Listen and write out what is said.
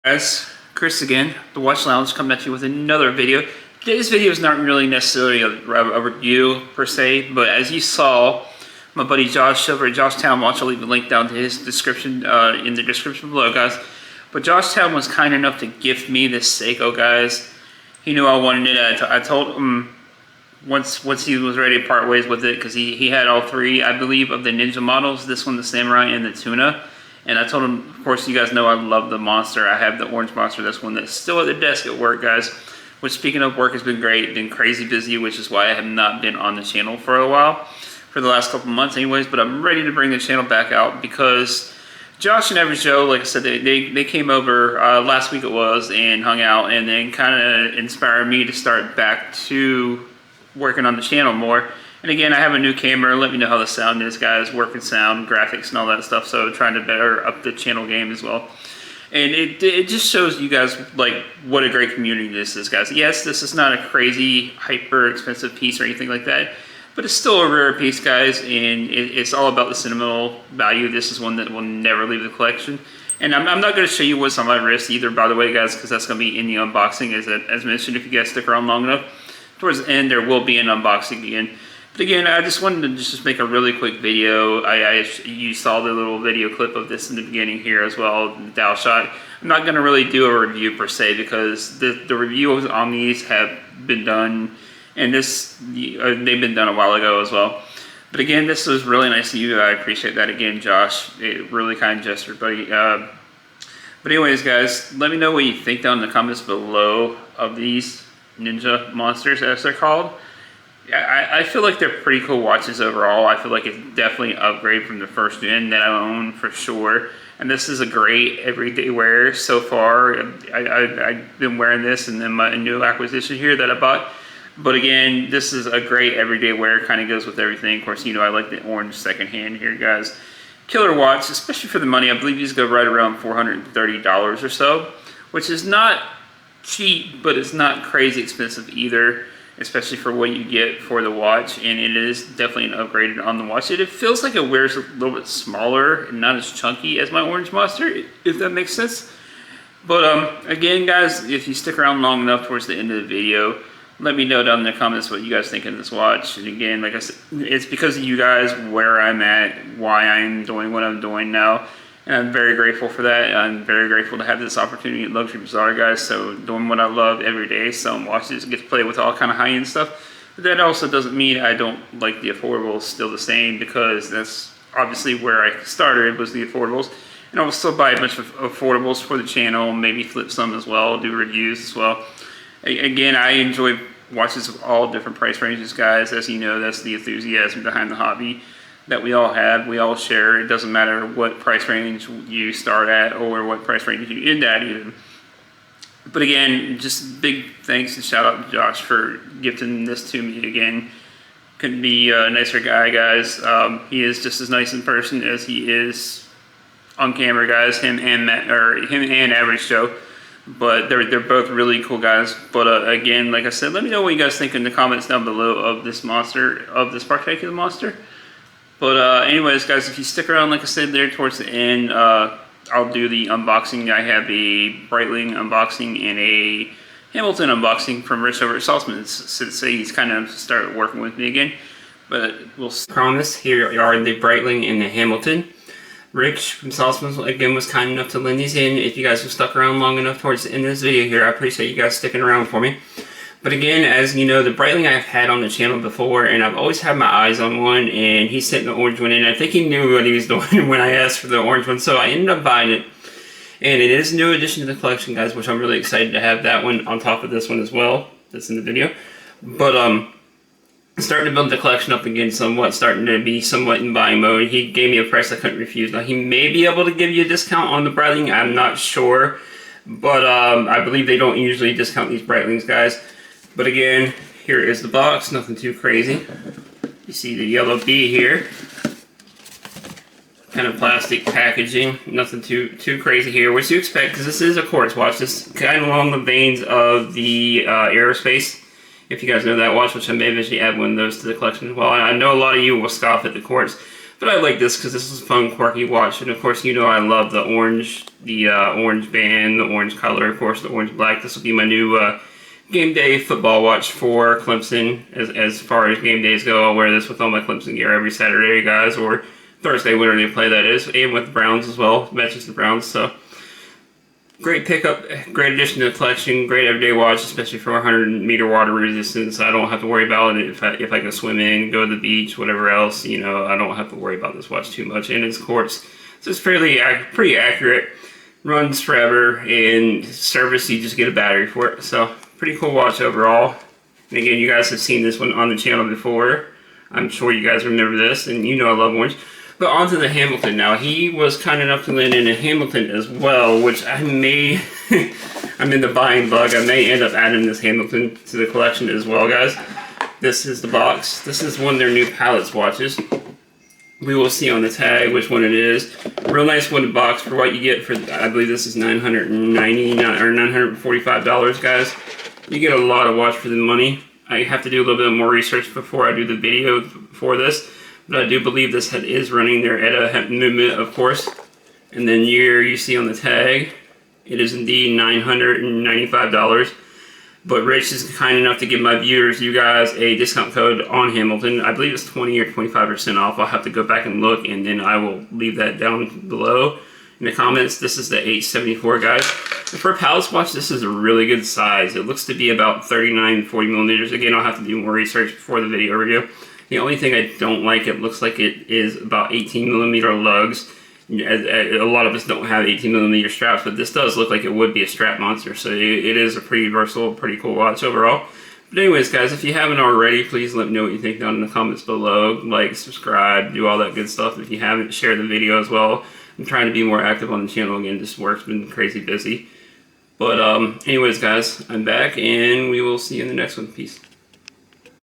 Guys, Chris again, the Watch Lounge, coming at you with another video. Today's video is not really necessarily a review per se, but as you saw, my buddy Josh over at Joshtown Watch, I'll leave a link down to his description in the description below, guys. But Joshtown was kind enough to gift me this Seiko, guys. He knew I wanted it. I told him once he was ready to part ways with it, because he had all three, I believe, of the Ninja models. This one, the Samurai, and the Tuna. And I told him, of course, you guys know I love the Monster. I have the Orange Monster. That's one that's still at the desk at work, guys. Which, speaking of work, has been great. Been crazy busy, which is why I have not been on the channel for a while. For the last couple months anyways. But I'm ready to bring the channel back out because Josh and Average Joe, like I said, they came over last week it was and hung out. And then kind of inspired me to start back to working on the channel more. And again, I have a new camera. Let me know how the sound is, guys. Working sound, graphics, and all that stuff. So trying to better up the channel game as well. And it just shows you guys like what a great community this is, guys. Yes, this is not a crazy, hyper expensive piece or anything like that, but it's still a rare piece, guys. And it's all about the sentimental value. This is one that will never leave the collection. And I'm not going to show you what's on my wrist either, by the way, guys, because that's going to be in the unboxing, as mentioned. If you guys stick around long enough, towards the end there will be an unboxing again. But again, I just wanted to just make a really quick video. You saw the little video clip of this in the beginning here as well, the Dow shot. I'm not going to really do a review per se because the reviews on these have been done, and they've been done a while ago as well. But again, this was really nice of you. I appreciate that again, Josh. Really kind gesture, buddy. But anyways, guys, let me know what you think down in the comments below of these Ninja Monsters, as they're called. I feel like they're pretty cool watches overall. I feel like it's definitely an upgrade from the first gen that I own for sure. And this is a great everyday wear so far. I've been wearing this and then my new acquisition here that I bought. But again, this is a great everyday wear. Kind of goes with everything. Of course, you know I like the orange secondhand here, guys. Killer watch, especially for the money. I believe these go right around $430 or so, which is not cheap, but it's not crazy expensive either, especially for what you get for the watch. And it is definitely an upgrade on the watch. It feels like it wears a little bit smaller and not as chunky as my Orange Monster, if that makes sense. But again, guys, if you stick around long enough towards the end of the video, let me know down in the comments what you guys think of this watch. And again, like I said, it's because of you guys where I'm at, why I'm doing what I'm doing now. And I'm very grateful for that. I'm very grateful to have this opportunity at Luxury Bazaar, guys. So doing what I love every day, selling watches, get to play with all kind of high-end stuff. But that also doesn't mean I don't like the affordables still the same, because that's obviously where I started, was the affordables. And I will still buy a bunch of affordables for the channel, maybe flip some as well, do reviews as well. Again, I enjoy watches of all different price ranges, guys. As you know, that's the enthusiasm behind the hobby that we all have, we all share. It doesn't matter what price range you start at or what price range you end at even. But again, just big thanks and shout out to Josh for gifting this to me again. Couldn't be a nicer guy, guys. He is just as nice in person as he is on camera, guys. Him and Average Joe. But they're both really cool guys. But again, like I said, let me know what you guys think in the comments down below of this monster, of this Sparktacular Monster. But anyways, guys, if you stick around, like I said, there towards the end, I'll do the unboxing. I have a Breitling unboxing and a Hamilton unboxing from Rich over at Saltzman, since he's kind of started working with me again. But we'll promise, here are the Breitling and the Hamilton. Rich from Saltzman, again, was kind enough to lend these in. If you guys have stuck around long enough towards the end of this video here, I appreciate you guys sticking around for me. But again, as you know, the Breitling I've had on the channel before, and I've always had my eyes on one, and he sent the orange one in. I think he knew what he was doing when I asked for the orange one, so I ended up buying it. And it is a new addition to the collection, guys, which I'm really excited to have that one on top of this one as well. That's in the video. But starting to build the collection up again somewhat, starting to be somewhat in buying mode. He gave me a price I couldn't refuse. Now, he may be able to give you a discount on the Breitling, I'm not sure. But I believe they don't usually discount these Breitlings, guys. But again, here is the box, nothing too crazy. You see the yellow B here. Kind of plastic packaging, nothing too crazy here, which you expect because this is a quartz watch. This is kind of along the veins of the aerospace. If you guys know that watch, which I may eventually add one of those to the collection as well. I know a lot of you will scoff at the quartz, But I like this because this is a fun, quirky watch, and of course, you know I love the orange band, the orange color, of course, the orange black. This will be my new game day football watch for Clemson. As far as game days go, I'll wear this with all my Clemson gear every Saturday, guys, or Thursday, whenever they play, that is, and with the Browns as well. Matches the Browns, so great pickup, great addition to the collection, great everyday watch, especially for 100-meter water resistance. I don't have to worry about it if I can swim in, go to the beach, whatever else. You know, I don't have to worry about this watch too much. And it's quartz, so it's pretty accurate. Runs forever, and service, you just get a battery for it. So pretty cool watch overall. And again, you guys have seen this one on the channel before. I'm sure you guys remember this, and you know I love orange. But on to the Hamilton now. He was kind enough to land in a Hamilton as well, which I may, I'm in the buying bug. I may end up adding this Hamilton to the collection as well, guys. This is the box. This is one of their new Palettes watches. We will see on the tag which one it is. Real nice wooden box for what you get for, I believe this is $999 or $945, guys. You get a lot of watch for the money. I have to do a little bit more research before I do the video for this. But I do believe this head is running their ETA movement, of course. And then here you see on the tag, it is indeed $995. But Rich is kind enough to give my viewers, you guys, a discount code on Hamilton. I believe it's 20 or 25% off. I'll have to go back and look, and then I will leave that down below in the comments. This is the 874, guys. And for a Palace watch, this is a really good size. It looks to be about 39, 40 millimeters. Again, I'll have to do more research before the video review. The only thing I don't like, it looks like it is about 18 millimeter lugs. A lot of us don't have 18 millimeter straps, but this does look like it would be a strap monster. So it is a pretty versatile, pretty cool watch overall. But anyways, guys, if you haven't already, please let me know what you think down in the comments below. Like, subscribe, do all that good stuff. If you haven't, share the video as well. I'm trying to be more active on the channel again. This work's been crazy busy. But anyways, guys, I'm back, and we will see you in the next one. Peace.